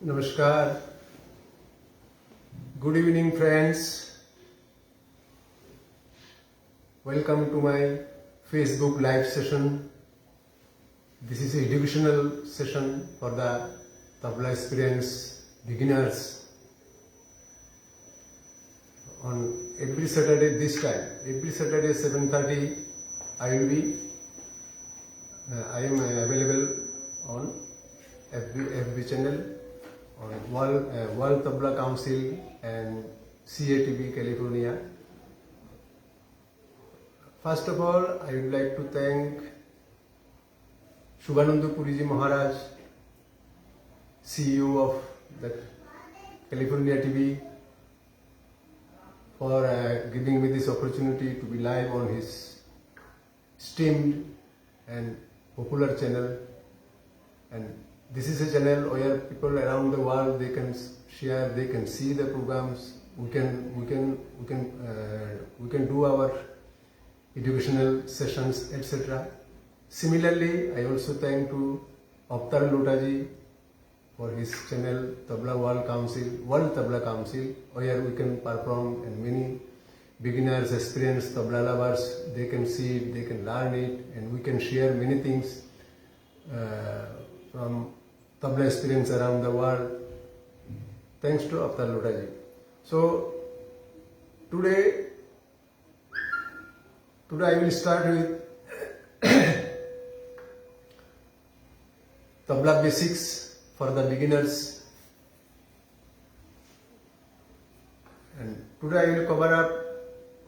Namaskar. Good evening, friends. Welcome to my Facebook live session. This is a educational session for the tabla experience beginners. On every Saturday this time, every Saturday 7:30, I am available on FB channel on World Tabla Council and CATV California. First of all, I would like to thank Shubhanandu Puriji Maharaj, CEO of the California TV, for giving me this opportunity to be live on his esteemed and popular channel. And this is a channel where people around the world, they can share, they can see the programs. We can do our educational sessions, etc. Similarly, I also thank to Avtar Lotaji for his channel Tabla World Tabla Council, where we can perform, and many beginners, experienced tabla lovers, they can see it, they can learn it, and we can share many things from tabla experience around the world. Thanks to Avtar Lotaji. So today I will start with tabla basics for the beginners, and today I will cover up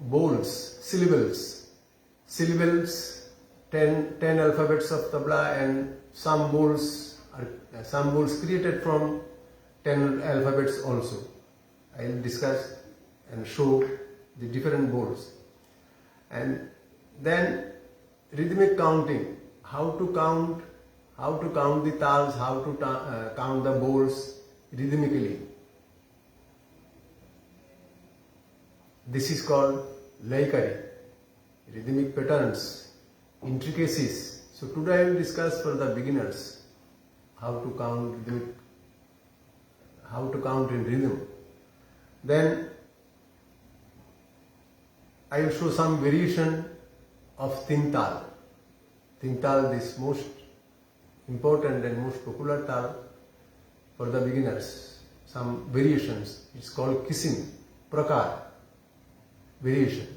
bowls, syllables, 10 alphabets of tabla, and some bowls created from 10 alphabets also. I will discuss and show the different bowls. And then rhythmic counting, how to count the tals, how to count the bowls rhythmically. This is called laikari, rhythmic patterns, intricacies. So today I will discuss for the beginners how to count in rhythm. Then I will show some variation of Tintal. Tintal, this most important and most popular tal for the beginners. Some variations. It's called kissing, prakar, variation.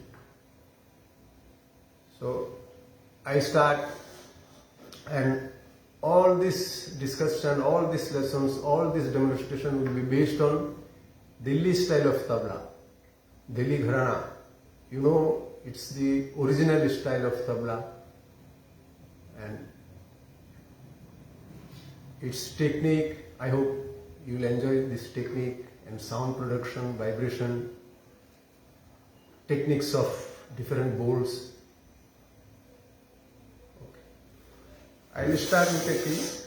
So I start, and all this discussion, all these lessons, all this demonstration will be based on Delhi style of tabla, Delhi Gharana. You know, it's the original style of tabla, and its technique, I hope you will enjoy this technique, and sound production, vibration, techniques of different bowls. I will start with a key.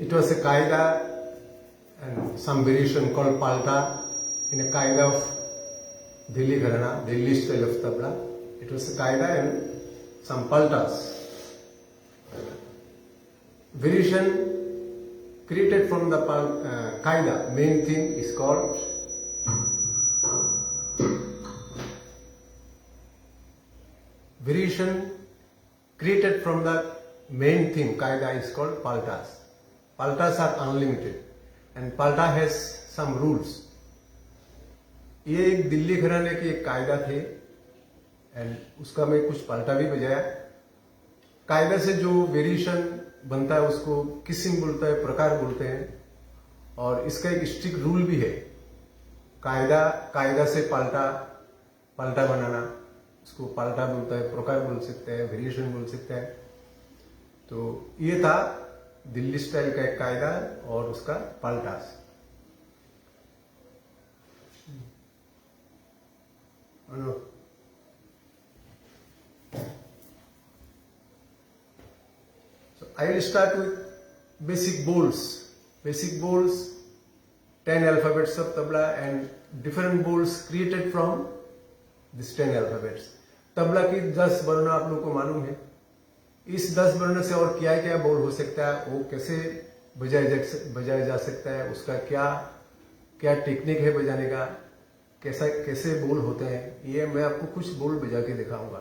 it was a qaida and some variation called palta in a qaida of Delhi Gharana, Delhi style of tabla. It was a qaida and some paltas. Variation created from the qaida, main theme is called variation created from the main theme qaida is called paltas. Paltas are unlimited and palta has some rules. ये एक दिल्ली घराने की एक कायदा थे and उसका मैं कुछ पलटा भी बजाया. कायदा से जो वेरिएशन बनता है उसको किस्म बोलता है, प्रकार बोलते हैं. और इसका एक स्ट्रिक्ट रूल भी है. कायदा से पलटा बनाना, उसको पलटा बोलता है, प्रकार बोल सकते हैं, वेरिएशन बोल सकते हैं. तो ये था दिल्ली स्टाइल का एक कायदा और उसका पलटास. So I will start with basic bowls. Basic bowls, 10 alphabets of tabla and different bowls created from this 10 alphabets. Tabla की 10 वर्ण आप लोगों को मालूम है. इस 10 वर्ण से और क्या क्या बोल हो सकता है, वो कैसे बजाया जा सकता है, उसका क्या टेक्निक है बजाने का, कैसे बोल होते हैं, ये मैं आपको कुछ बोल बजा के दिखाऊंगा.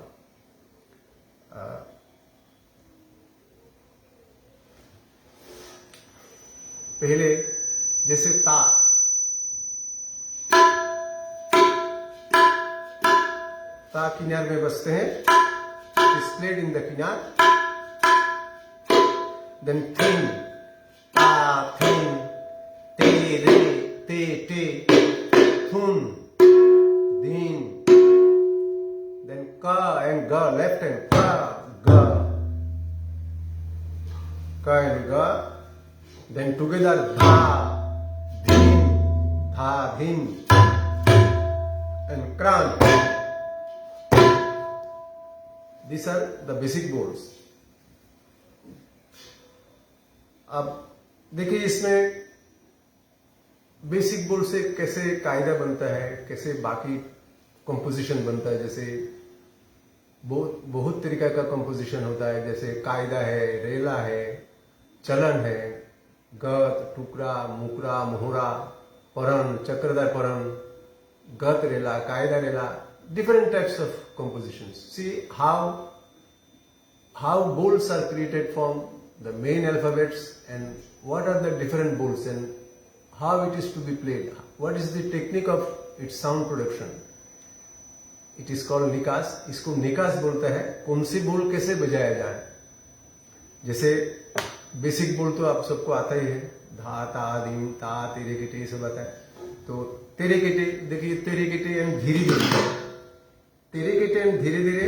पहले जैसे ता किनार में बसते हैं, is played in the किनार. Then थिन, ता थिन, ते रे ते थुन, दिन. Then ka and ga, left hand ka and ga. Then together dha, dhin, and kran. These are the basic bowls. अब देखिए इसमें बेसिक बोल से कैसे कायदा बनता है, कैसे बाकी कंपोजिशन बनता है. जैसे बहुत तरीका का कंपोजिशन होता है. जैसे कायदा है, रेला है, चलन है, गत, टुकड़ा, मुकरा, मोहरा, परन, चक्रदार परन, गत रेला, कायदा रेला. Different types of compositions. See how bowls are created from the main alphabets and what are the different bowls and how it is to be played. What is the technique of its sound production? It is called निकास. इसको निकास बोलता है. कौन सी बोल कैसे बजाया जाए. जैसे बेसिक बोल तो आप सबको आता ही है. धा, ता, दिन, ता, तेरे गिटे, सब आता है. तो तेरे गिटे, देखिए तेरे गिटे एंड धीरे धीरे, तेरे गिटे एंड धीरे धीरे,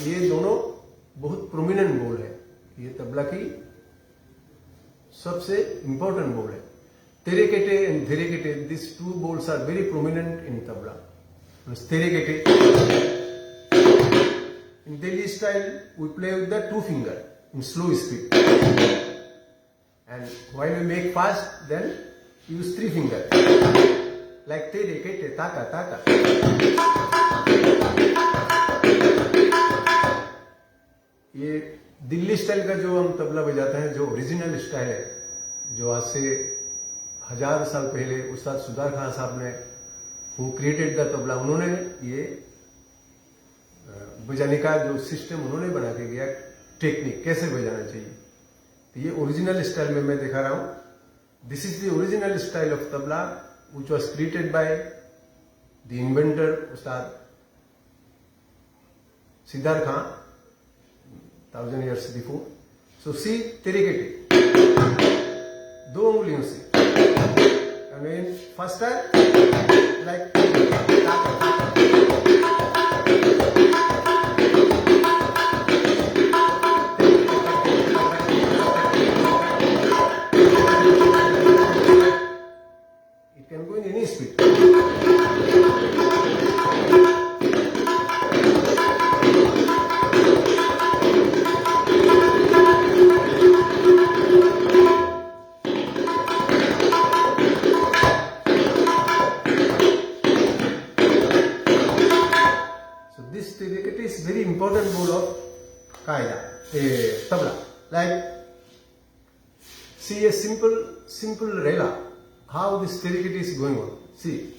ये दोनों बहुत प्रोमिनेंट बोल है. ये तबला की सबसे इंपॉर्टेंट बोल है. तेरे गिटे एंड धीरे गिटे, this two bols are very prominent in tabla. तेरे गिटे in Delhi style we play with the 2 finger in slow speed, and while we make fast then use 3 finger like tere kete taka taka. ये Delhi style का जो हम तबला बजाते हैं, जो original style है, जो आज से 1000 साल पहले उस्ताद सुधार खान साहब ने who created the तबला, उन्होंने ये बजाने का जो सिस्टम उन्होंने बना के गया, टेक्निक कैसे बजाना चाहिए. तो ये ओरिजिनल स्टाइल में मैं दिखा रहा हूं. This is the original style of tabla which was created by the inventor Ustad Siddharth Khan 1000 years before. So see तेरे केटे 2 उंगलियों से. I mean first time like it can go in any speed. different bowl of kaida, tabla. Like, see a simple rela, how this delicate is going on. See.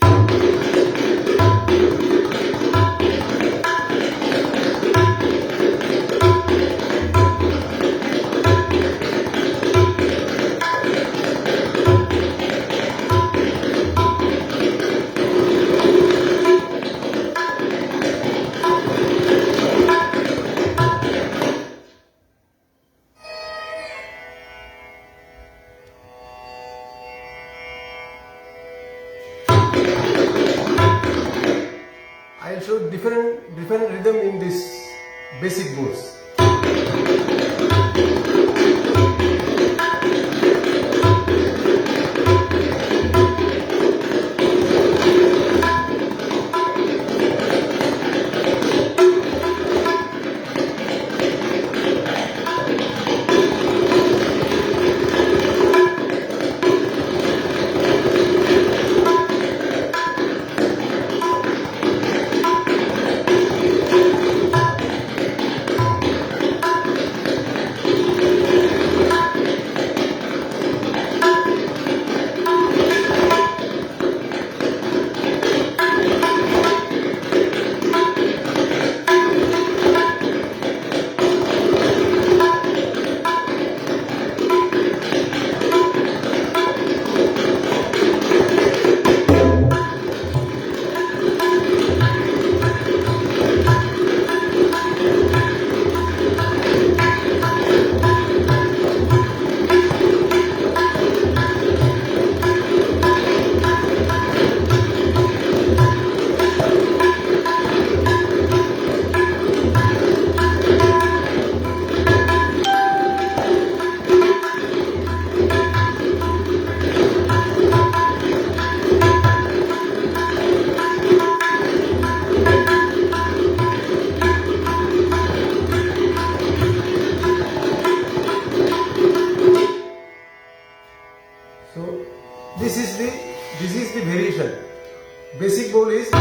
I'll show different rhythm in this basic bowls. So this is the variation. Basic bowl is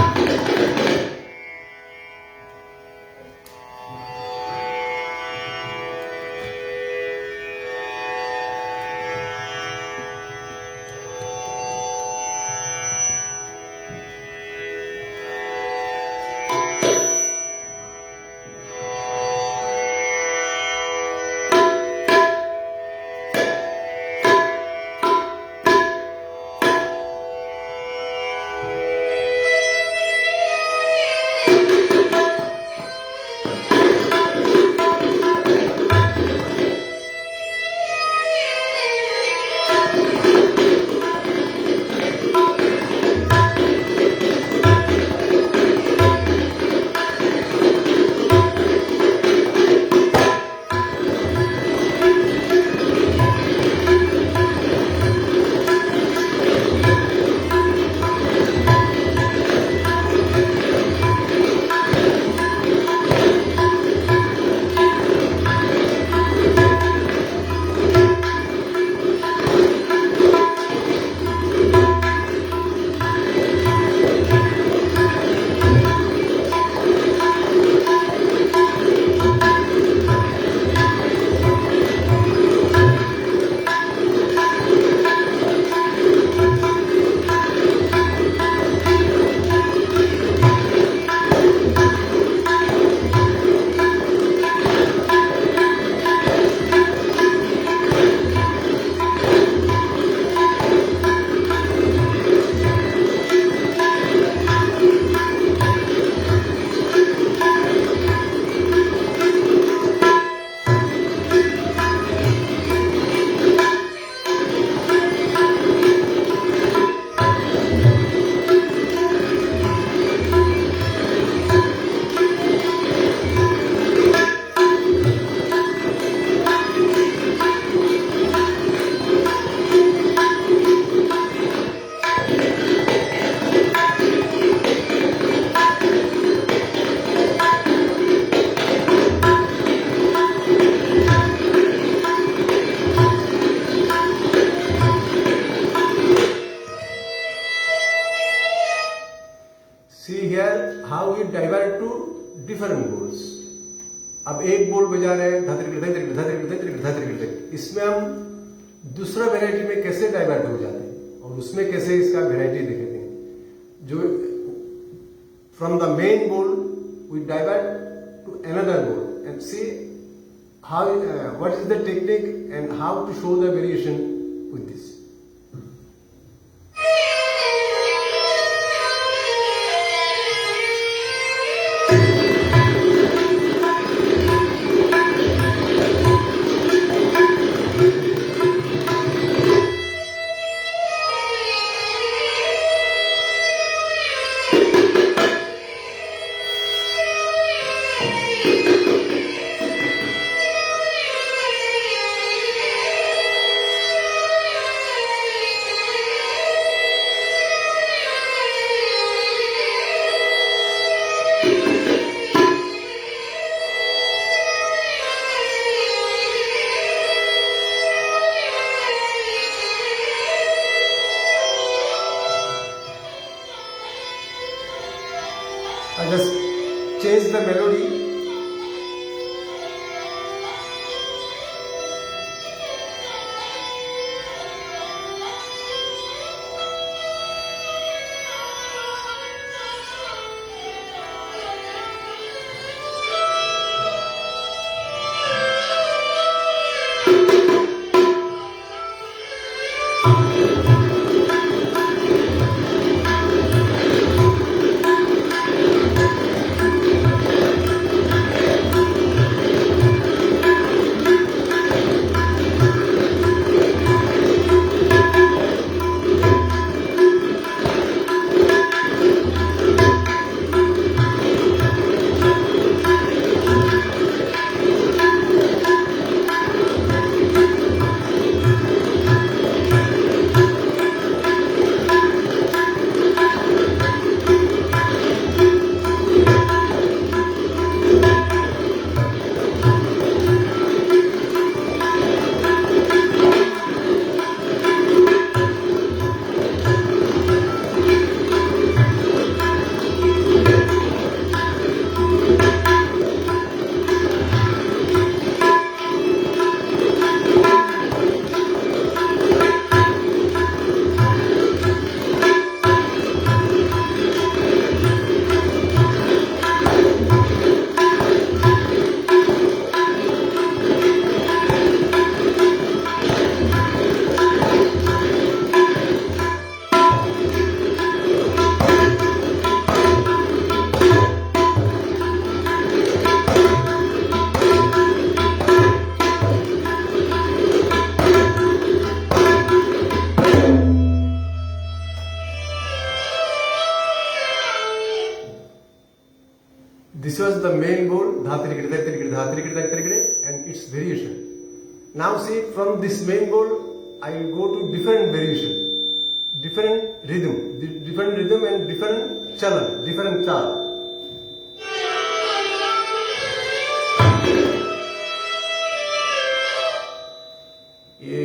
अब एक बोल बजा रहे हैं धात्रिक, इसमें हम दूसरा variety में कैसे डाइवर्ट हो जाते हैं और उसमें कैसे इसका वेराइटी दिखाते हैं। जो from the main bol we divert to another bol and see how what is the technique and how to show the variation with this. I just change the melody. This was the main goal, and its variation. Now see, from this main goal, I will go to different variation, different rhythm and different chalan, different chal. ये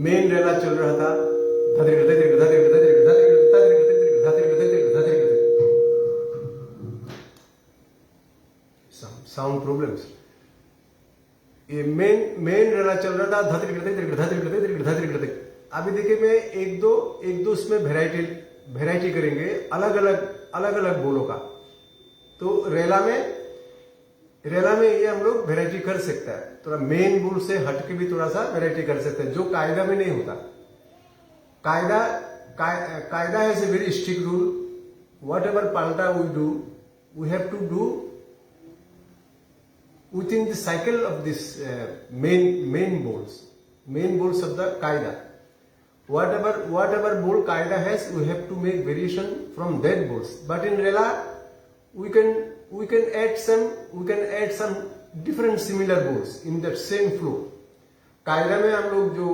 main रेला चल रहा था, sound problems. ये main रेला चल रहा था धात्रिक। अभी देखिए मैं एक दो इसमें वेराइटी करेंगे अलग अलग बोलों का। तो रेला में ये हम लोग वेराइटी कर सकते हैं, थोड़ा मेन बोल से हटके भी थोड़ा सा वेराइटी कर सकते हैं, जो कायदा में नहीं होता। Kayda has a very strict rule, whatever palta we do, we have to do within the cycle of this main bowls of the qaida. Whatever bowl qaida has, we have to make variation from that bowls. But in rela, we can add some different similar bowls in that same flow. कायदा में हम लोग जो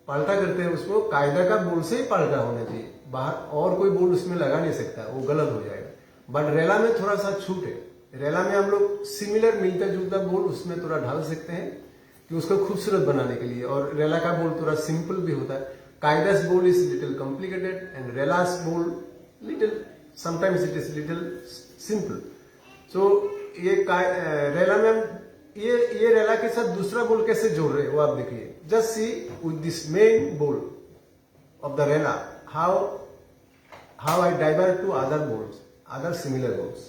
पाल्टा करते हैं उसको कायदा का बोल से ही पाल्टा होना चाहिए, बाहर और कोई बोल उसमें लगा नहीं सकता, वो गलत हो जाएगा। बट रेला में थोड़ा सा छूट है, रेला में हम लोग सिमिलर मिलता जुलता बोल उसमें थोड़ा ढाल सकते हैं कि उसको खूबसूरत बनाने के लिए, और रेला का बोल थोड़ा सिंपल भी होता है। Kaida's bol is little complicated and rela's bol little sometimes it is little simple. So ये रेला में हम ये रेला के साथ दूसरा बोल कैसे जोड़ रहे हैं वो आप देखिए. Just see with this main बोल of the rela how I divert to other bols, other similar bols.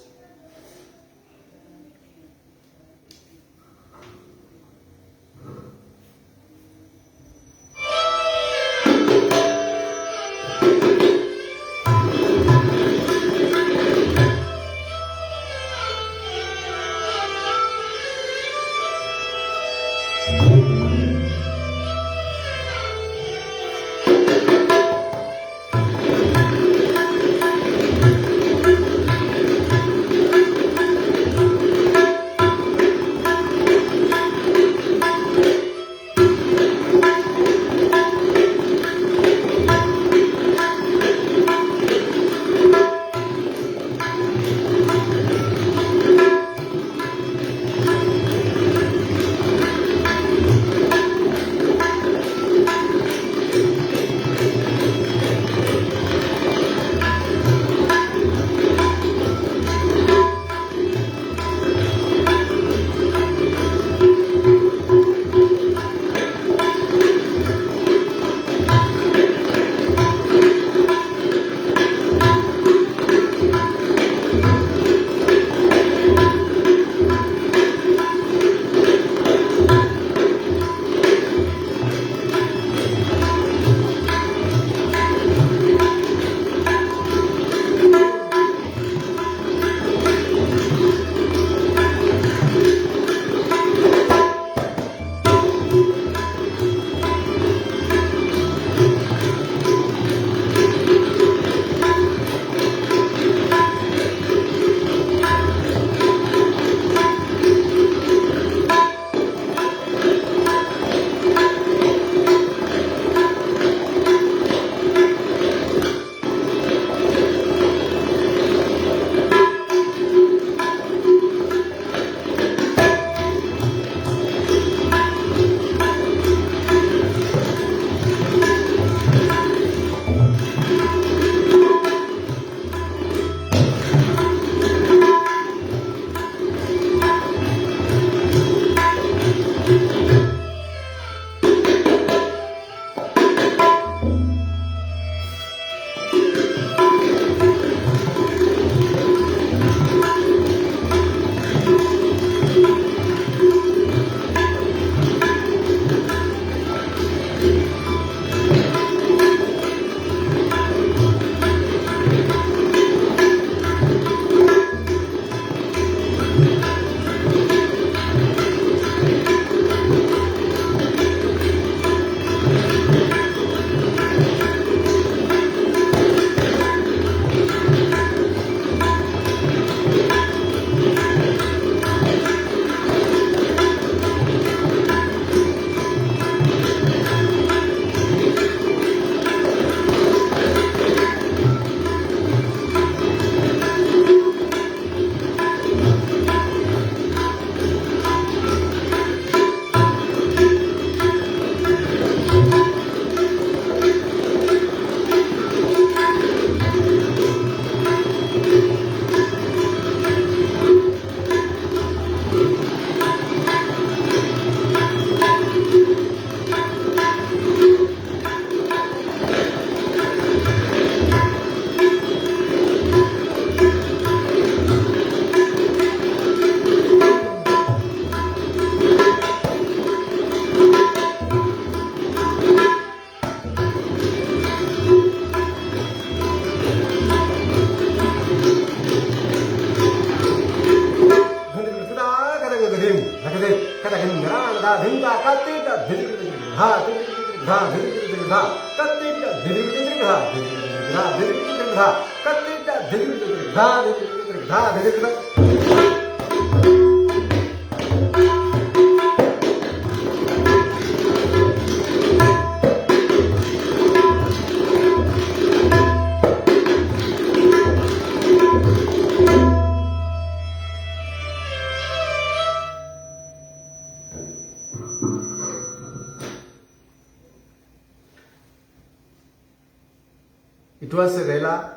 It was a rela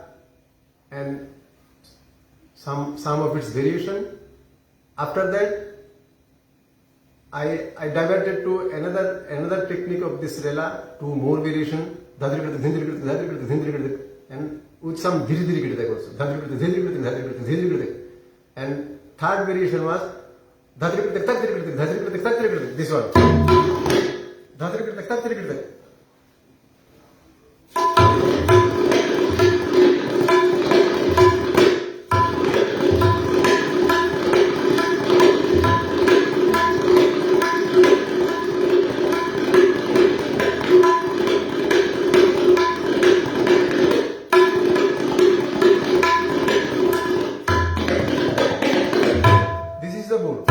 and some of its variation, After that, I diverted to another technique of this rela, two more variation, and with some dhiri dhiri kritik also, and third variation was this one. This is the bowl.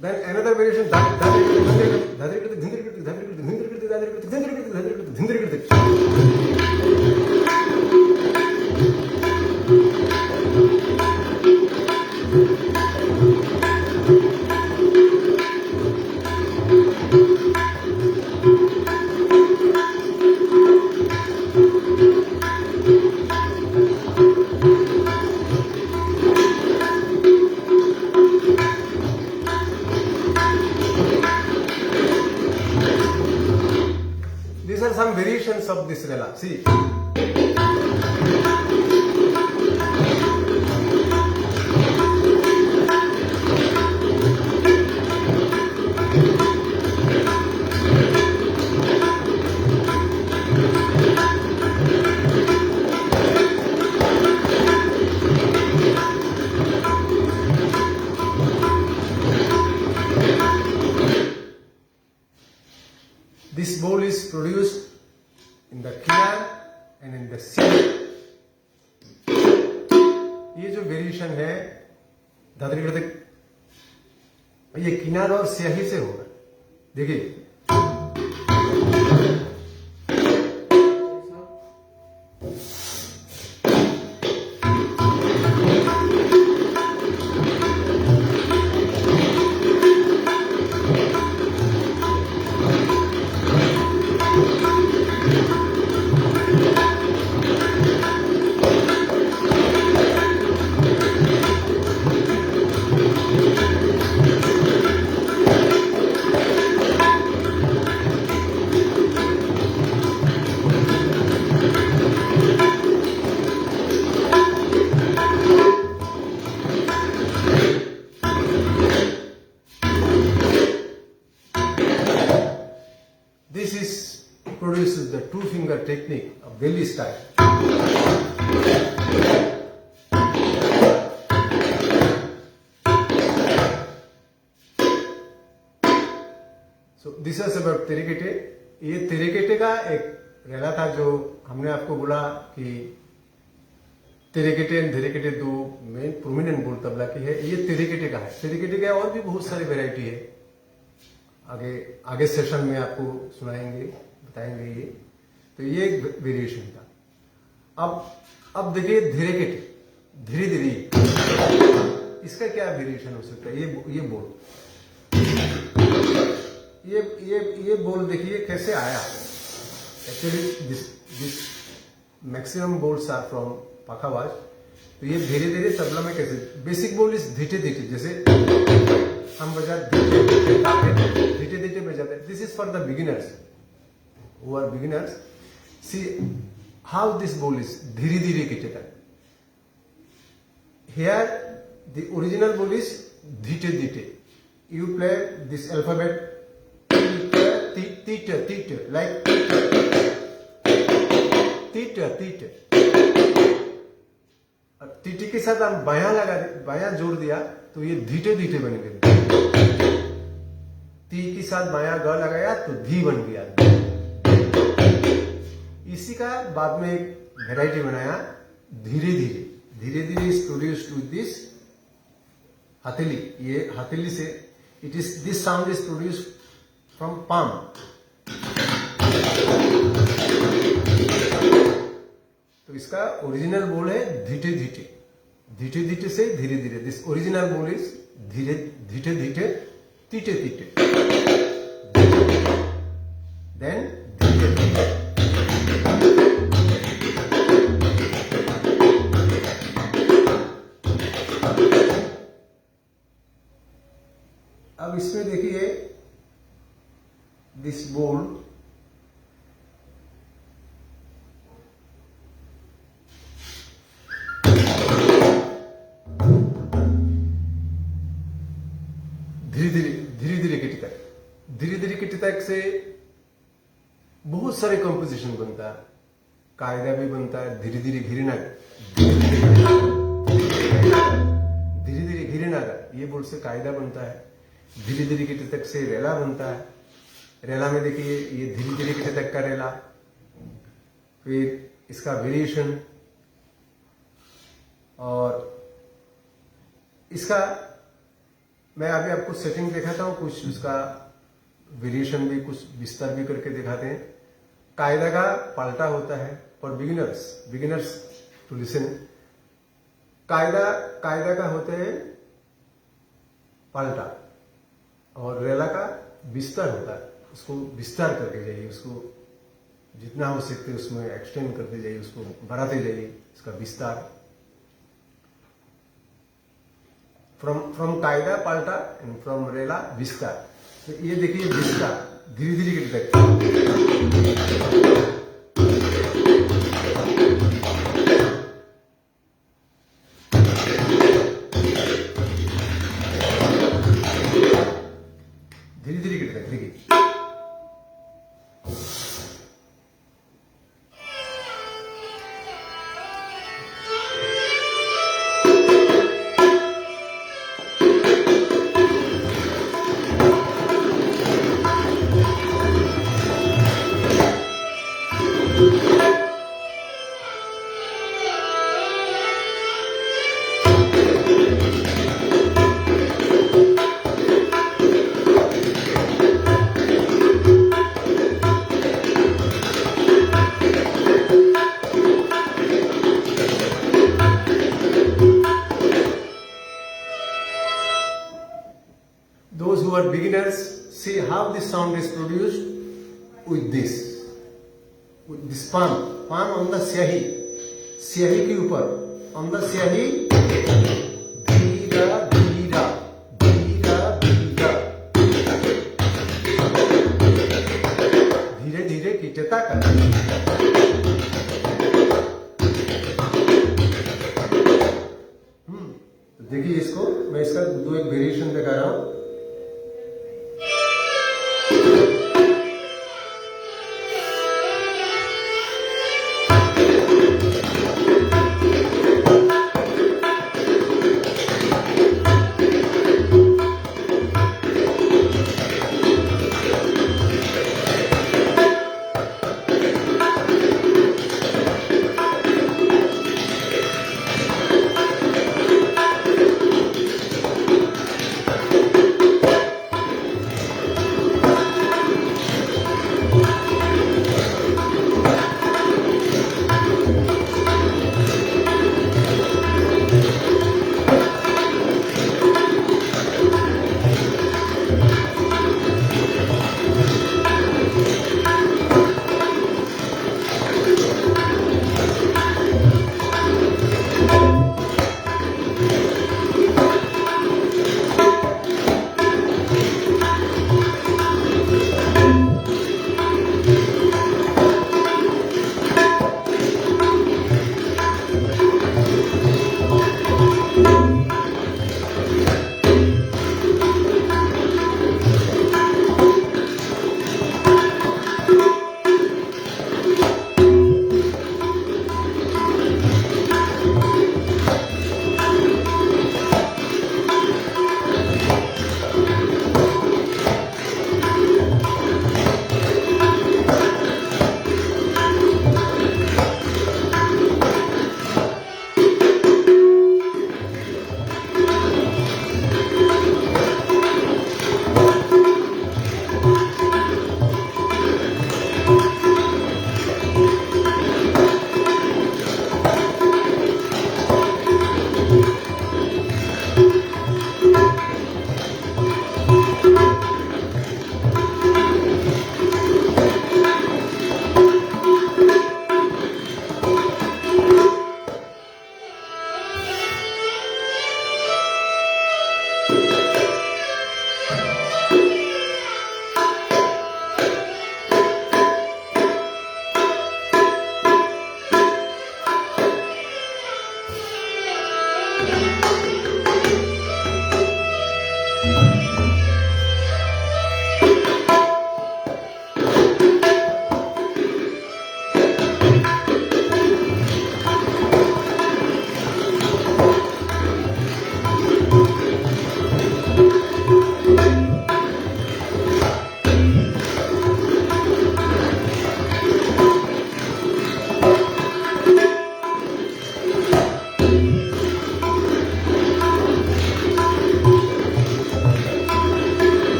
Then another variation. These are some variations of this rela. See. This bowl is produced in the kinar and in the sea. ये जो variation है दादरी करते ये किनार और स्याही से होगा. देखिए this is produces the two finger technique of Delhi style. So this is about तेरेकेटे. ये तेरेकेटे का एक रेला था जो हमने आपको बोला कि तेरेकेटे एंड धेरेकेटे दो मेन प्रोमिनेंट बोल तबला की है. ये तेरेकेटे का है. तेरेकेटे का और भी बहुत सारी वैरायटी है. आगे सेशन में आपको सुनाएंगे, बताएंगे ये. तो ये एक वेरिएशन था. अब देखिए धेरेकेटे, धीरे धीरे इसका क्या वेरिएशन हो सकता है. ये बोल ये बोल देखिए कैसे आया. Actually this maximum bols are from pakhawaj. तो ये धीरे धीरे तबला में कैसे बेसिक बोल इज धीटे धीटे, जैसे हम बजा धीटे धीटे बजाते. This is for the beginners who are beginners. See how this bol is धीरे धीरे किटेगा. Here the original bol is धीटे धीटे. You play this alphabet theta like theta. अब टीटी के साथ हम बायां जोड़ दिया तो ये धीटे धीटे बन गए. ती के साथ बायां ग लगाया तो धी बन गया. इसी का बाद में एक वेराइटी बनाया धीरे धीरे. धीरे धीरे इज प्रोड्यूस्ड विद दिस हथेली, ये हथेली से it is this sound is produce from palm. तो इसका ओरिजिनल बोल है धीटे धीटे, धीटे धीटे से धीरे धीरे. दिस ओरिजिनल बोल इज धीरे धीटे धीटे, तीटे तीटे, देन धीटे धीटे. अब इसमें देखिए दिस बोल धीरे धीरे के टितक से बहुत सारे कंपोजिशन बनता है, कायदा भी बनता है. धीरे धीरे घिरना, धीरे धीरे घिरना ये बोल से कायदा बनता है. धीरे धीरे के टितक से रेला बनता है. रेला में देखिए ये धीरे धीरे के टितक का रेला. फिर इसका वेरिएशन और इसका मैं अभी आपको सेटिंग दिखाता हूं, कुछ उसका वेरिएशन भी कुछ विस्तार भी करके दिखाते हैं. कायदा का पलटा होता है फॉर बिगिनर्स टू लिसन. कायदा का होता है पलटा और रेला का विस्तार होता है. उसको विस्तार करके जाइए, उसको जितना हो सकते उसमें एक्सटेंड करते जाइए, उसको बढ़ाते जाइए, इसका विस्तार. फ्रॉम कायदा पलटा एंड फ्रॉम रेला विस्तार. तो ये देखिए विस्तार धीरे धीरे के तक. धीरे धीरे के तक देखिए. Those who are beginners, see how this sound is produced with this palm on the स्याही के ऊपर, on the स्याही धीरा धीरा धीरा धीरा, धीरे धीरे कीचता कर. देखिए इसको मैं इसका दो एक वेरिएशन दिखा रहा हूं.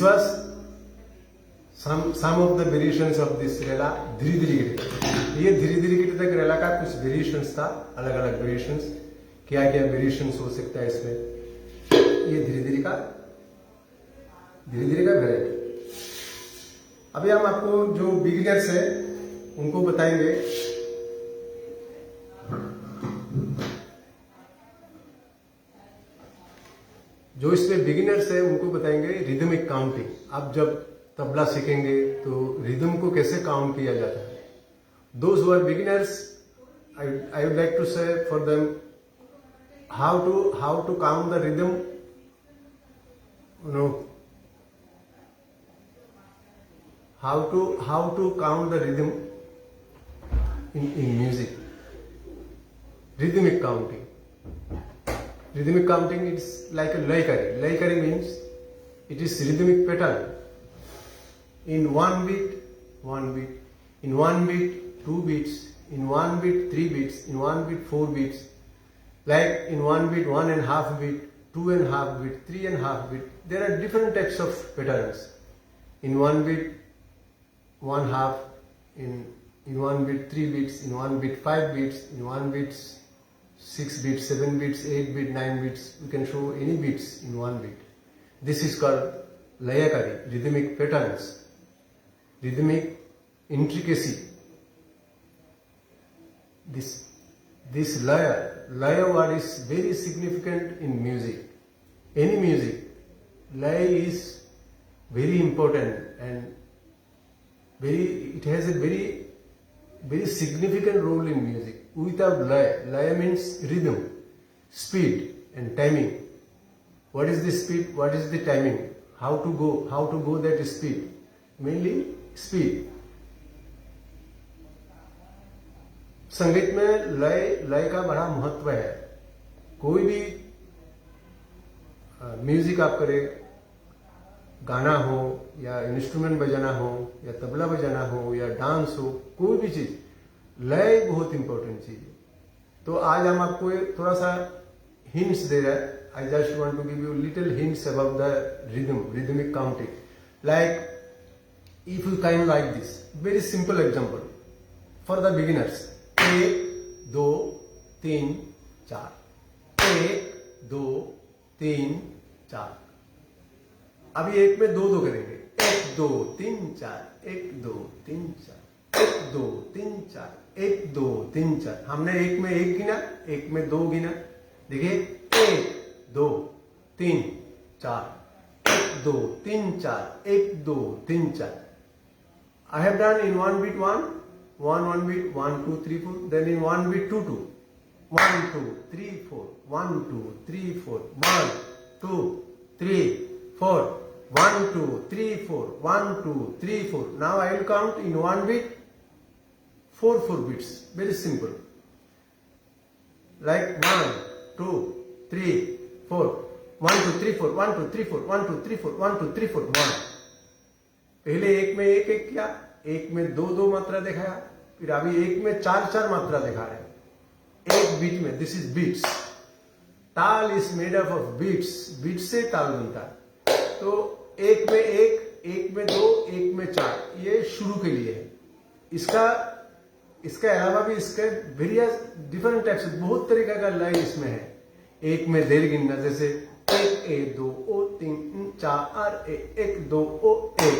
was some of the variations of this रेला धीरे धीरे गिरे। ये धीरे धीरे गिरे तक रेला का कुछ वेरिएशंस था, अलग अलग वेरिएशंस, क्या क्या वेरिएशंस हो सकता है इसमें, ये धीरे धीरे का वेराइटी। अभी हम आपको जो बिगिनर्स है उनको बताएंगे। जो इसमें बिगिनर्स है उनको बताएंगे रिदमिक काउंटिंग। आप जब तबला सीखेंगे तो रिदम को कैसे काउंट किया जाता है। Those who are beginners, I would like to say for them how to count the rhythm, how to count the rhythm in music. Rhythmic counting. Rhythmic counting is like a laikari. Laikari means it is rhythmic pattern. In one beat, in one beat, 2 beats, in one beat, 3 beats, in one beat, 4 beats, like in one beat, 1.5 beat, 2.5 beat, 3.5 beat. There are different types of patterns. In one beat, 1/2, in one beat, 3 beats, in one beat, 5 beats, in one beat, 6 beats, 7 beats, 8 beats, 9 beats. You can show any beats in one beat. This is called layakari, rhythmic patterns, rhythmic intricacy. This laya word is very significant in music. Any music, laya is very important and it has a very significant role in music. Without laya means rhythm, speed and timing. What is the speed? What is the timing? How to go that speed? Mainly speed. संगीत में लय का बड़ा महत्व है। कोई भी music आप करें, गाना हो या इंस्ट्रूमेंट बजाना हो या तबला बजाना हो या डांस हो, कोई भी चीज, लय बहुत इंपॉर्टेंट चीज है। तो आज हम आपको थोड़ा सा हिंट्स दे रहे हैं। I just want to give you little hints about the rhythmic counting. Like if you kind like this, very simple example for the beginners. 1 2 3 4, 1 2 3 4। अभी एक में दो करेंगे, 1 2 3 4, 1 2 3 4, 1 2 3 4, 1 2 3 4। हमने एक में 1 गिना, एक में 2 गिना। देखिए 1 2 3 4, 1 2 3 4, 1 2 3 4। I have done in one beat 1 beat 1 2 3 4, then in one beat 2 2, 1 2 3 4, 1 2 3 4, 1 2 3 4, 1 2 3 4, 1 2 3 4. Now I will count in one beat 4 beats. Very simple. Like 1 2 3 4, 1 2 3 4, 1 2 3 4, 1 2 3 4, 1 2 3 4, 1। पहले एक में एक किया, एक में दो मात्रा दिखाया, फिर अभी एक में 4 मात्रा दिखा रहे हैं एक बीट में। This is beats. Taal is made up of beats. Beat से ताल बनता है। तो एक में एक में 2, एक में 4, ये शुरू के लिए है। इसका अलावा भी इसके वेरियस डिफरेंट टाइप्स, बहुत तरीका का लय इसमें है। एक में देर गिनना, जैसे 1 1 2 3 4 1 2 1।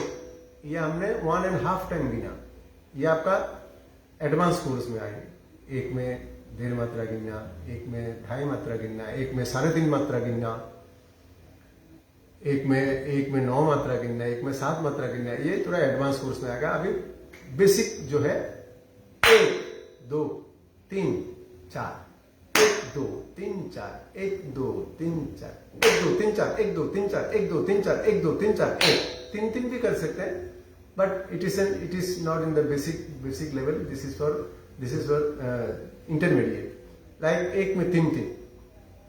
ये हमने 1.5 टाइम गिना। ये आपका एडवांस कोर्स में आएंगे। एक में 1.5 मात्रा गिनना, एक में 2.5 मात्रा गिनना, एक में 3.5 मात्रा गिनना, एक में 9 मात्रा गिनना, एक में 7 मात्रा गिनना। ये थोड़ा एडवांस कोर्स में आएगा। अभी बेसिक जो है 1 2 3 4, 1 2 3 4, 1 2 3 4, 1 2 3 4, 1 2 3 4, 1 2 3 4, 1 2 3 4 1 3 भी कर सकते हैं, but it is not in the basic level. This is for intermediate. Like एक में 3 3,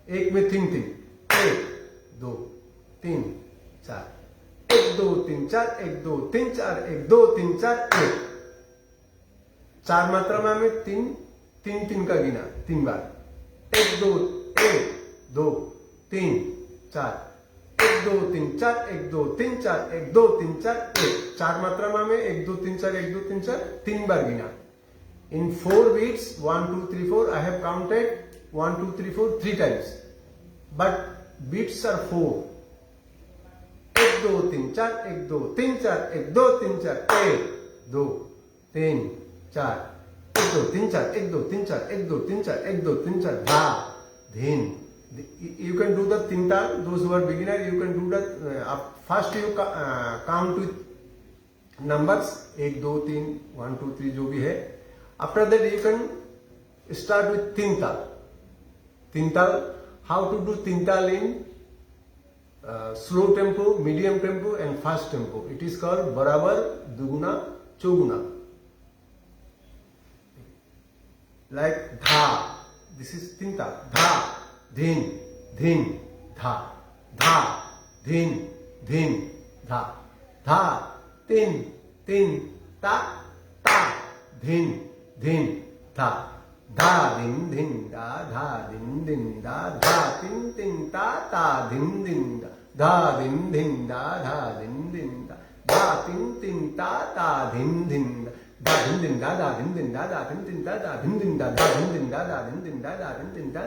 एक में 3 3, 1 2 3 4, 1 2 3 4, 1 2 3 4, 1 2 3 4 1। 4 मात्रा में हमें 3 का गिना 3 बार। 1 2 3 4, 1 2 3 4 1 2 3 4 1 2 3 4 1 चार मात्रा में 1 2 3 4 1 2 3 4 तीन बार गिना. In 4 beats 1 2 3 4 I have counted 1 2 3 4 3 times, but beats are 4. 1 2 3 4 1 2 3 4 1 2 3 4 1 2 3 4 1 2 3 4 1 2 3 4 1 2 3 4 1 2 3 4 धा धिन. You can do the tintal. Those who are beginner, you can do that. First you count with numbers 1 2 3 1 2 3 जो भी है. After that you can start with tintal. Tintal. How to do tintal in slow tempo, medium tempo and fast tempo. It is called barabar, duguna, choguna. Like dha. This is tintal. Dha, dhin, dhin, dha, dha, dhin, dhin, dha, dha, tin, tin, ta, ta, dhin, dhin, dha, dha, din, din, da, dha, din, da, dha, tin, ta, ta, din, da, dha, din, da, dha, din, da, dha, tin, ta, ta, din, da. Da din din da da din din da da din din da da din din da da din din da da din din da da din din da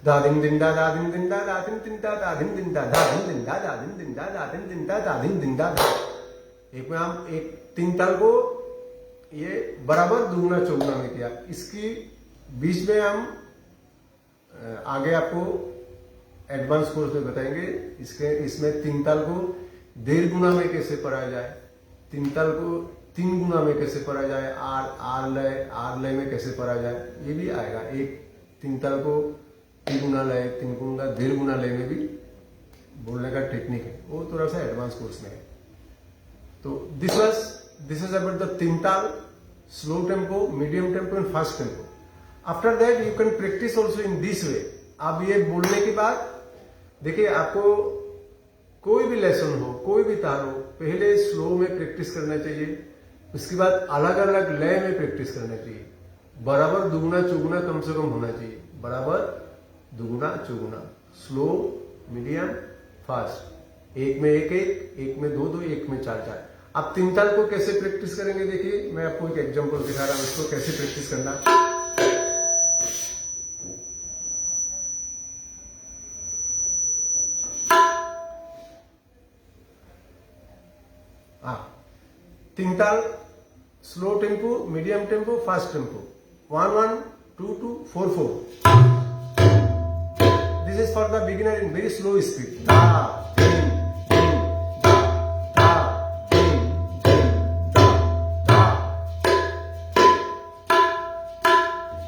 da din din da din din da da din din da da din din da da din din da da din din da da din din da da din din da da din din da da. एक में हम एक तीन ताल को ये बराबर दुगना चौगुना में किया. इसकी बीच में हम आगे आपको एडवांस कोर्स में बताएंगे. इसमें तीन ताल को डेढ़ गुना में कैसे पढ़ा जाए, तीन ताल को 3 गुना में कैसे पढ़ा जाए, आर लय में कैसे पढ़ा जाए, ये भी आएगा. एक तीन ताल को 3 गुना लय, 3 गुना, 1.5 गुना लय में भी बोलने का टेक्निक है. वो थोड़ा सा एडवांस कोर्स में है. तो दिस इज अबाउट द तीन ताल, slow tempo, medium tempo and fast tempo. After that you can practice also in this way. अब ये बोलने के बाद देखिए, आपको कोई भी लेसन हो, कोई भी ताल हो, पहले स्लो में प्रैक्टिस करना चाहिए. उसके बाद अलग अलग लय में प्रैक्टिस करना चाहिए. बराबर दुगुना चौगुना कम से कम होना चाहिए. बराबर दुगुना चौगुना, स्लो, मीडियम, फास्ट. एक में एक में दो, एक में चार. आप तीन ताल को कैसे प्रैक्टिस करेंगे देखिए, मैं आपको एक एग्जांपल दिखा रहा हूं. इसको कैसे प्रैक्टिस करना. तीन ताल, slow tempo, medium tempo, fast tempo. 1 1 2 2 4 4. This is for the beginner in very slow speed. Da, din, din, da, da, din, din, da, da.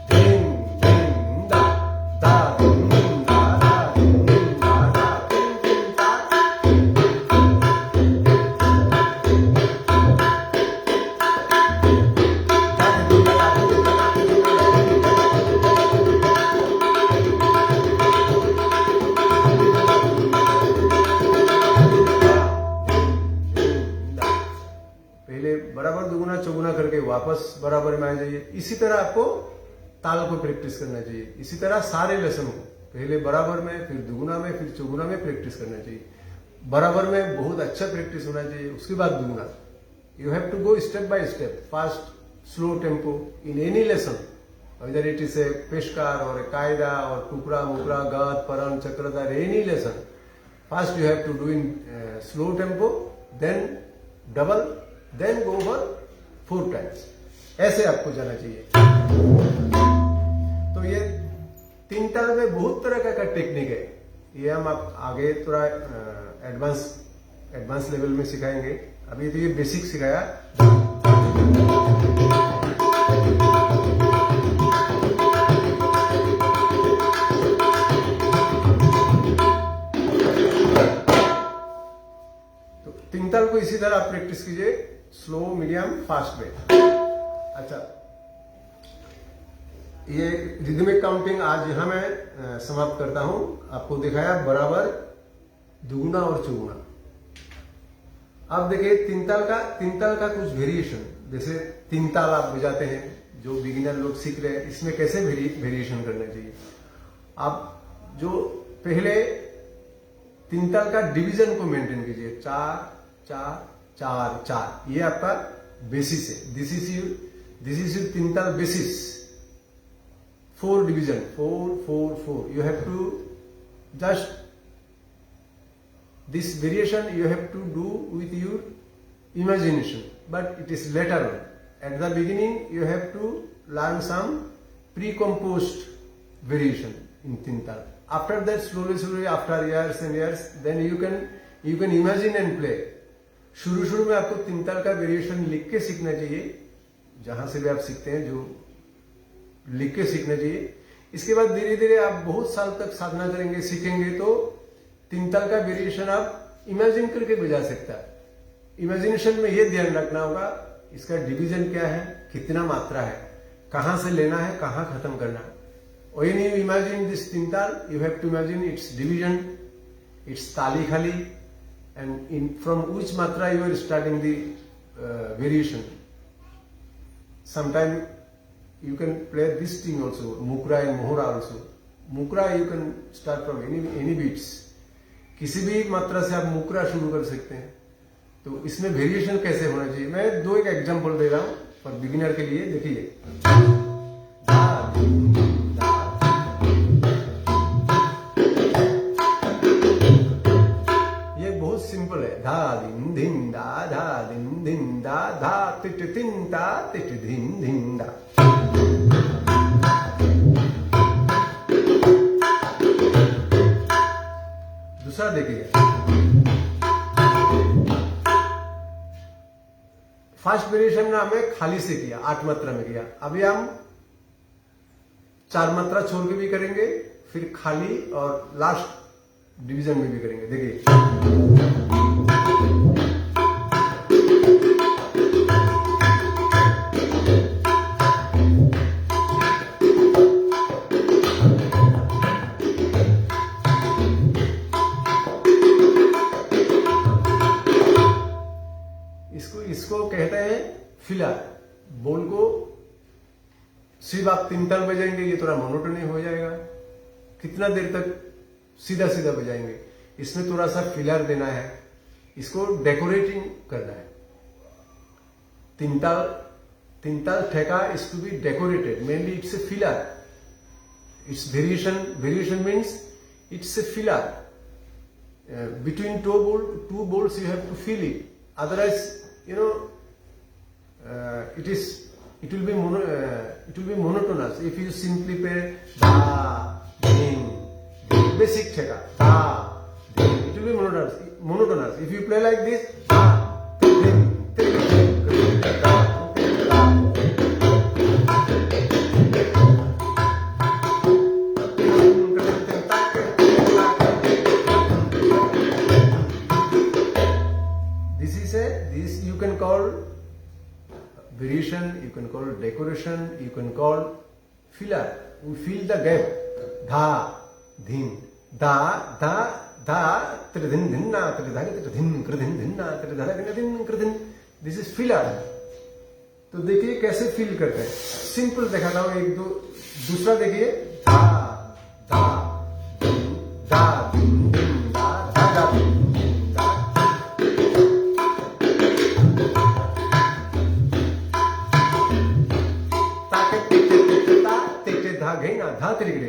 Din, din, da, da, din, da, da, din, da, da, din, din, da. बराबर दुगुना चौगुना करके वापस बराबर में आ जाइए. इसी तरह आपको ताल को प्रैक्टिस करना चाहिए. इसी तरह सारे लेसन को पहले बराबर में, फिर दुगुना में, फिर चौगुना में प्रैक्टिस करना चाहिए. बराबर में बहुत अच्छा प्रैक्टिस होना चाहिए. उसके बाद दुगुना. You have to go step by step, fast, slow tempo in any lesson. whether it is a peshkar or a kaida or kukra, mukra, gat, paran, chakradhar, any lesson. First you have to do in slow tempo, then double, then go over 4 times. ऐसे आपको जाना चाहिए. तो ये तीन ताल में बहुत तरह का टेक्निक है. ये हम आप आगे थोड़ा एडवांस लेवल में सिखाएंगे. अभी तो ये बेसिक सिखाया. तो तीन ताल को इसी तरह आप प्रैक्टिस कीजिए, स्लो, मीडियम, फास्ट में. अच्छा, ये रिदमिक काउंटिंग आज यहां मैं समाप्त करता हूं. आपको दिखाया बराबर, दुगुना और चौगुना. अब देखिए तीन ताल का कुछ वेरिएशन. जैसे तीन ताल आप बजाते हैं, जो बिगिनर लोग सीख रहे हैं, इसमें कैसे वेरिएशन करना चाहिए. आप जो पहले तीन ताल का डिवीजन को मेंटेन कीजिए, 4 4 4 4, ये आपका बेसिस है। दिस इज योर तीन ताल basis. 4 division, 4 4 4, you have to just this variation you have to do with your imagination, but it is later on. At the beginning you have to learn some pre-composed variation in तीन ताल. After that, slowly after years and years, then you can imagine and play. शुरू में आपको तीन ताल का variation लिख के सीखना चाहिए, जहां से भी आप सीखते हैं, जो लिख के सीखना चाहिए। इसके बाद धीरे धीरे आप बहुत साल तक साधना करेंगे, सीखेंगे, तो तीन ताल का वेरिएशन आप इमेजिन करके बजा सकता है। इमेजिनेशन में ये ध्यान रखना होगा, इसका डिवीजन क्या है, कितना मात्रा है, कहां से लेना है, कहां खत्म करना है। When you imagine this tintal, you have to imagine its division, its tali khali, and from which matra you are starting the variation. Sometimes you can play this thing also, mukra and mohra also. Mukra you can start from any beats. किसी भी मात्रा से आप मुकरा शुरू कर सकते हैं। तो इसमें वेरिएशन कैसे होना चाहिए, मैं एक एग्जांपल दे रहा हूं फॉर बिगिनर के लिए। देखिए, ये बहुत सिंपल है। धा दिन धिन दा, धा दिन धिन दा, धा तिट तिन दा, तिट धिन धिन दा। दूसरा देखिए, फर्स्ट वेरिएशन में हमें खाली से किया, 8 मात्रा में किया। अभी हम 4 मात्रा छोड़ के भी करेंगे, फिर खाली और लास्ट डिवीजन में भी करेंगे। देखिए, इसको कहते हैं फिलर। बोल को सिर्फ आप तीन ताल बजाएंगे, ये थोड़ा मोनोटोनी हो जाएगा। कितना देर तक सीधा बजाएंगे, इसमें थोड़ा सा फिलर देना है, इसको डेकोरेटिंग करना है। Teentaal theka is to be decorated, mainly it's a filler. It's variation means it's a filler. Between two bowls you have to fill it, otherwise it will be monotonous if you simply play da ding, basic theka da ding, it will be monotonous if you play like this da ding da. This you can call variation, you can call decoration, you can call filler. We fill the gap. Dha, dhin, da, da, da, tridhin, dhinna, tridhage, tridhin, kridhin, dhinna, tridhage, tridhin, kridhin. This is filler. तो देखिए कैसे feel करते हैं। Simple दिखाता हूँ, एक दो दूसरा देखिए, धा, धा, दिन, धा, दिन, दिन, धा, धा, धा, दिन। धा तिरिगड़े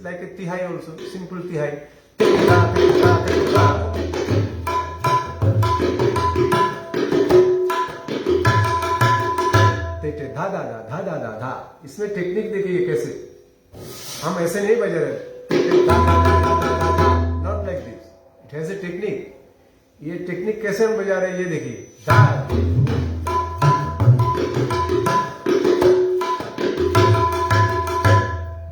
like a tihai also, simple tihai. धा धा धा धा धा धा धा। इसमें टेक्निक देखिए कैसे, हम ऐसे नहीं बजा रहे, not like this, it has a technique. ये टेक्निक कैसे हम बजा रहे हैं, ये देखिए, धा,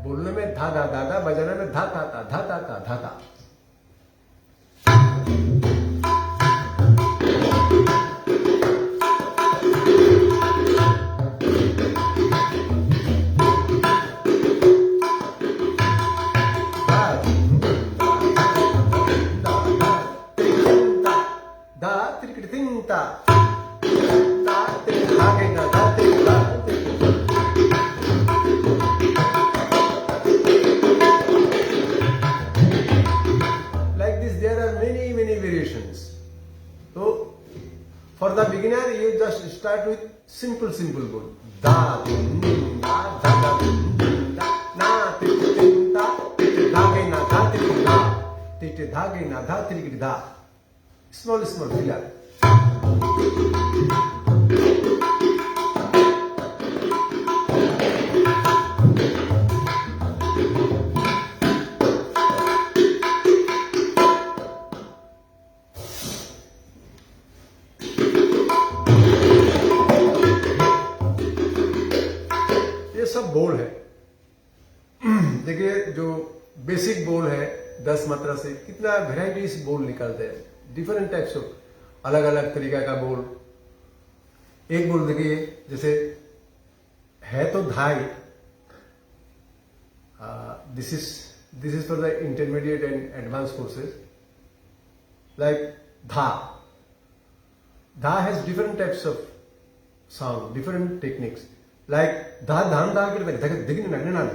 बोलने में धा धा धा धा, बजाने में धा धा धा धा धा धा धा धा। with simple bowl. Da din din da da da din din da na ti ti din da ti ti da ge na da ti ti da ti ti da ge na da ti ti da. Small filler. सब बोल है। देखिए जो basic बोल है 10 मात्रा से कितना वेराइटीज बोल निकलते हैं, डिफरेंट टाइप्स ऑफ, अलग अलग तरीका का बोल। एक बोल देखिए जैसे है तो धाई, this is for the intermediate and advance courses, like dha has different types of sound, different techniques, like dha dham dha kirtak dhak digni nagna nan.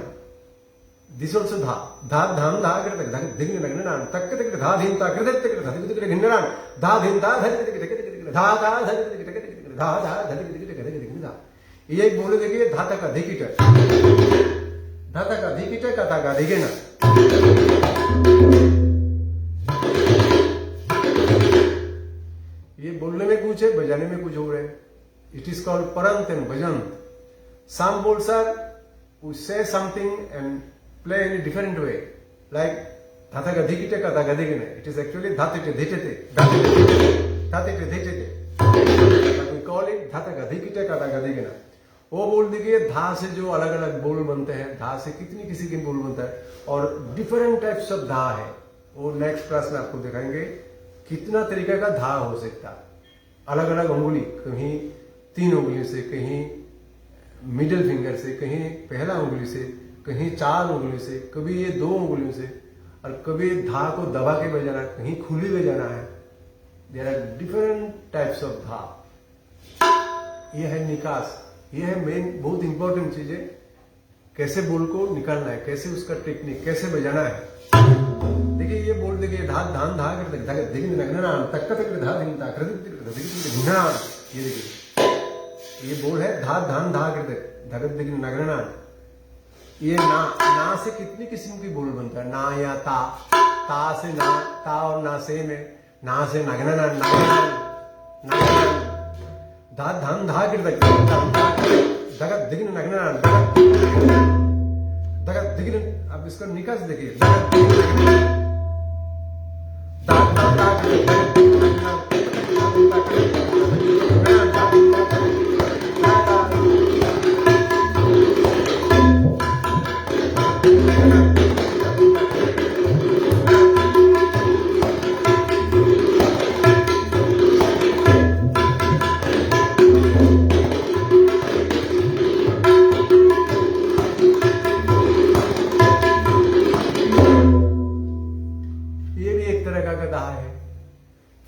This also dha dham dha kirtak dhak digni nagna nan. Tak tak dha dhin ta kirtak tak dha digni nagna nan. Dha dhin ta dha digni tak dha dha dha digni tak dha dha dha digni tak digni dha. ये एक बोले देखिए धा तक अधिक कीटक, धा तक अधिक कीटक का तक अधिक ना. ये बोलने में कुछ है, बजाने में कुछ हो रहा है. It is called parant and bajant. Some bowls are, we say something and play in a different way. Like dhata gadhikite kata gadhigine. It is actually dhatite dhitete. Dhatite dhitete. But we call it dhata gadhikite kata gadhigine. वो बोल देखिए धा से जो अलग अलग बोल बनते हैं, धा से कितनी किसी के बोल बनता है और डिफरेंट टाइप्स ऑफ धा है. वो नेक्स्ट क्लास में आपको दिखाएंगे कितना तरीका का धा हो सकता है. अलग अलग उंगली, कहीं 3 उंगली से, कहीं मिडिल फिंगर से, कहीं पहला उंगली से, कहीं 4 उंगली से, कभी ये 2 उंगलियों से, और कभी धा को दबा के बजाना, कहीं खुली बजाना है. There are different types of dha. ये है निकास, ये है मेन बहुत इंपॉर्टेंट चीज है. कैसे बोल को निकालना है, कैसे उसका टेक्निक, कैसे बजाना है. देखिए ये बोल देखिए धा धान धा करते देखिए नगना तक तक धा दिन ता कृति ये देखिए ये बोल है धा धान धा करते धगत दिग्न नगरना. ये ना से कितनी किस्म की बोल बनता है. ना या ता से ना, ता और ना से में, ना से नगना धा धान धा करते धगत दिग्न नगना धगत दिग्न. अब इसका निकास देखिए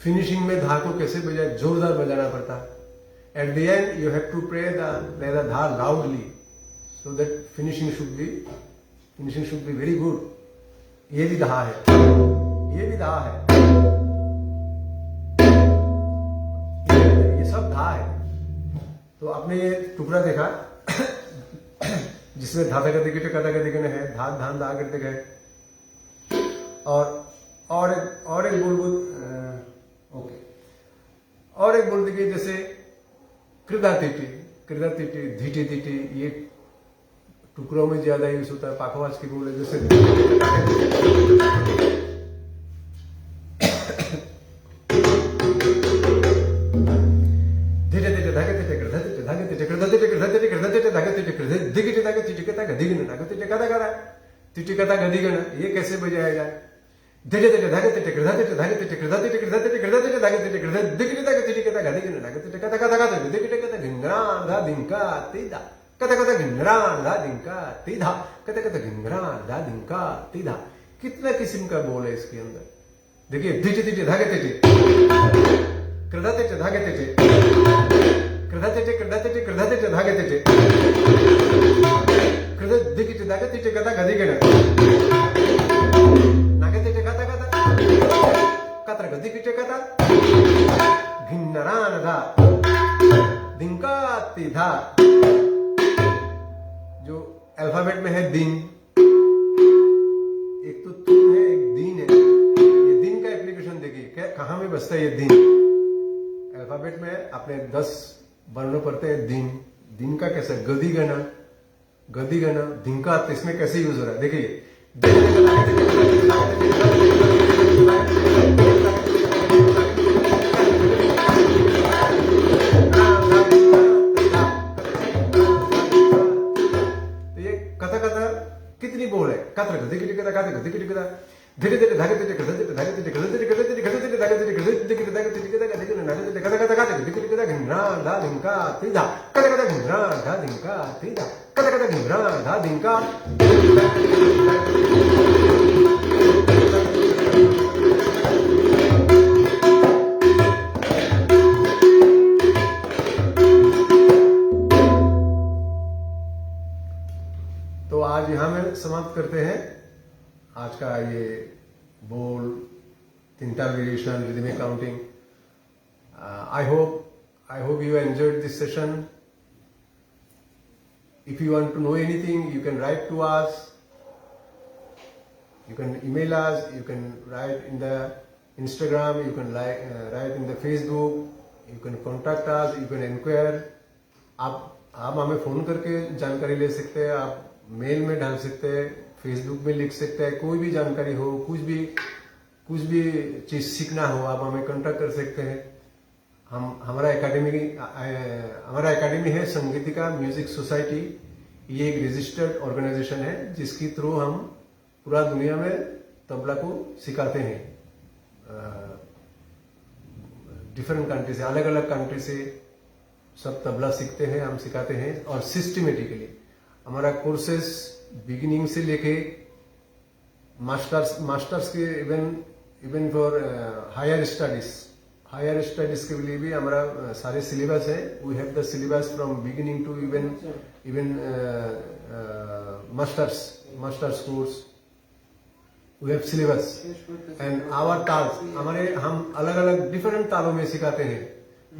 फिनिशिंग में धा को कैसे बजाए, जोरदार बजाना पड़ता. At the end you have to play the dha loudly so that finishing should be very good. ये भी धा है, ये भी धा है, ये सब धा है. तो आपने ये टुकड़ा देखा जिसमें धा का दिखे कदा का दिखने है, धा धान धा करते गए. और एक बोल ओके, और एक बोल देखिए जैसे कृदा तिटी धीटी धीटी. ये टुकड़ों में ज्यादा यूज होता है. पाखवाज की बोल है जैसे धीरे धीरे धागे तिटे कृदा तिटे धागे तिटे कृदा तिटे कृदा तिटे कृदा तिटे धागे तिटे कृदा दिगिटे धागे तिटे कता गदिगन धागे तिटे कता करा तिटे कता गदिगन. ये कैसे बजाया जाए. धीरे धीरे धागे तिटे कृदा तिटे धागे तिटे कृदा तिटे कृदा तिटे कृदा तिटे धागे तिटे कृदा दिगिटे धागे तिटे कता गदिगन धागे तिटे कता कता कता दिगिटे कता गिंगरा धा दिनका तीदा कता कता गिंगरा धा दिनका तीदा कता कता गिंगरा धा दिनका तीदा. कितना किस्म का बोल है इसके अंदर. देखिए धीरे धीरे धागे तिटे कृदा तिटे धागे तिटे कृदा तिटे कृदा तिटे कृदा तिटे धागे तिटे कृदा दिगिटे धागे तिटे कता गदिगन कतर गदी किटे कता गिन्नरान दा धिंका तिधा, जो अल्फाबेट में है दिन, एक तो तुम है एक दिन है। ये दिन का एप्लीकेशन देखिए कहां में बसता है ये दिन। अल्फाबेट में अपने 10 वर्णों पढ़ते हैं दिन, दिन का कैसा गदी गणा, गदी गणा, धिंका इसमें कैसे यूज हो रहा है देखिए। कथा कथा कितनी बोल है, कथा धीरे धीरे कथा धीरे धीरे कथा धीरे धीरे धागे धीरे कथा धीरे धागे धीरे कथा धीरे कथा धीरे कथा धीरे धागे धीरे कथा धीरे धागे धीरे कथा धीरे नागे धीरे कथा कथा कथा धीरे धीरे कथा घिंगरा धा धिंका तिधा, कथा कथा घिंगरा धा धिंका तिधा, कथा कथा घिंगरा धा धिंका। तो आज यहां में समाप्त करते हैं आज का ये बोल teentaal variation rhythmic counting. I hope you enjoyed this session. If you want to know anything, you can write to us, you can email us, you can write in the Instagram, you can write in the Facebook, you can contact us, you can inquire. आप हमें phone करके जानकारी ले सकते हैं, आप mail में डाल सकते हैं, फेसबुक में लिख सकते हैं, कोई भी जानकारी हो, कुछ भी चीज सीखना हो, आप हमें कांटेक्ट कर सकते हैं। हमारा एकेडमी है संगीतिका म्यूजिक सोसाइटी। ये एक रजिस्टर्ड ऑर्गेनाइजेशन है जिसकी थ्रू हम पूरा दुनिया में तबला को सिखाते हैं। डिफरेंट कंट्री से, अलग अलग कंट्री से सब तबला सीखते हैं, हम सिखाते हैं। और सिस्टमेटिकली हमारा कोर्सेस बिगिनिंग से लेके मास्टर्स के इवन फॉर हायर स्टडीज के लिए भी हमारा सारे सिलेबस है। We have the syllabus from beginning to even masters course. We have syllabus and our taals, हम अलग अलग डिफरेंट तालों में सिखाते हैं।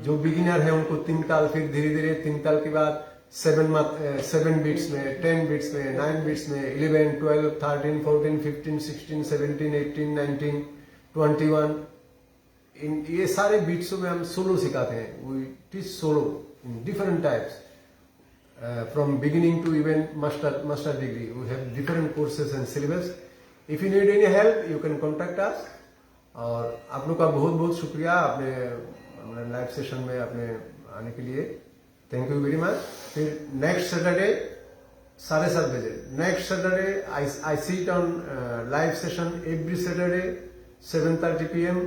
जो बिगिनर है उनको 3 ताल, फिर धीरे धीरे 3 ताल के बाद 7 बीट्स में, 10 बीट्स में, 9 बीट्स में, 11, 12, 13, 14, 15, 16, 17, 18, 19, 21, ये सारे बीट्सों में हम सोलो सिखाते हैं। We teach solo in different types from beginning to even master degree. We have different courses and syllabus. If you need any help you can contact us. और आप लोग का बहुत बहुत शुक्रिया अपने लाइव सेशन में अपने आने के लिए। Thank you very much. फिर नेक्स्ट सैटरडे 7:30 बजे, next Saturday I seat on live session every Saturday 7:30 PM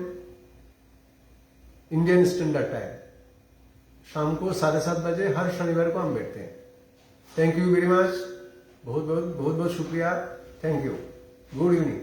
Indian standard time. शाम को 7:30 बजे हर शनिवार को हम बैठते हैं। Thank you very much. बहुत बहुत शुक्रिया। Thank you. Good evening.